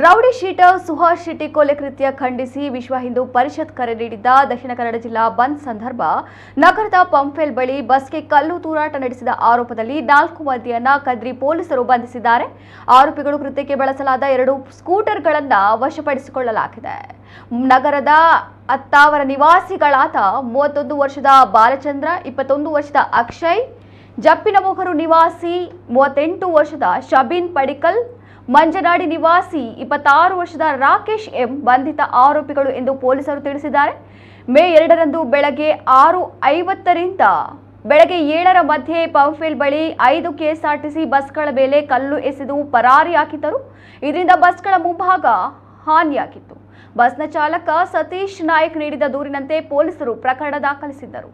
Rowdy sheeter Suhas Shetty ಕೊಲೆ ಕೃತ್ಯ ಖಂಡಿಸಿ ವಿಶ್ವ ಹಿಂದೂ ಪರಿಷತ್ ಕರೆ ನೀಡಿದ್ದ ದಕ್ಷಿಣ ಕನ್ನಡ ಜಿಲ್ಲಾ ಬಂದ್ ಸಂದರ್ಭ ನಗರದ ಪಂಪ್ವೆಲ್ ಬಳಿ ಬಸ್ಗೆ ಕಲ್ಲು ತೂರಾಟ ನಡೆಸಿದ ಆರೋಪದಲ್ಲಿ 4 ಮಂದಿಯನ್ನ ಕದ್ರಿ ಪೊಲೀಸರು ಬಂಧಿಸಿದ್ದಾರೆ. ಆರೋಪಿಗಳು ಕೃತ್ಯಕ್ಕೆ ಬಳಸಲಾದ 2 ಸ್ಕೂಟರ್ಗಳನ್ನು ವಶಪಡಿಸಿಕೊಳ್ಳಲಾಗಿದೆ. ನಗರದ ಅತ್ತಾವರ ನಿವಾಸಿಗಳಾದ 31 ವರ್ಷದ ಬಾಲಚಂದ್ರ, 21 ವರ್ಷದ ಅಕ್ಷಯ್, ಜಪ್ಪಿನಮೊಗರು ನಿವಾಸಿ 38 ವರ್ಷದ ಶಬೀನ್ ಪಡಿಕಲ್, ಮಂಜನಾಡಿ ನಿವಾಸಿ 26 ವರ್ಷದ ರಾಕೇಶ್ ಎಂ ಬಂಧಿತ ಆರೋಪಿಗಳು ಎಂದು ಪೊಲೀಸರು ತಿಳಿಸಿದ್ದಾರೆ. ಮೇ 2ರಂದು ಬೆಳಗ್ಗೆ 6:50 ರಿಂದ ಬೆಳಗ್ಗೆ 7ರ ಮಧ್ಯೆ ಪಂಪ್ವೆಲ್ ಬಳಿ 5 ಕೆಎಸ್ಆರ್ಟಿಸಿ ಬಸ್ಗಳ ಮೇಲೆ ಕಲ್ಲು ಎಸೆದು ಪರಾರಿಯಾಗಿದ್ದರು. ಇದರಿಂದ ಬಸ್ಗಳ ಮುಂಭಾಗ ಹಾನಿಯಾಗಿತ್ತು. ಬಸ್ನ ಚಾಲಕ ಸತೀಶ್ ನಾಯಕ್ ನೀಡಿದ ದೂರಿನಂತೆ ಪೊಲೀಸರು ಪ್ರಕರಣ ದಾಖಲಿಸಿದ್ದರು.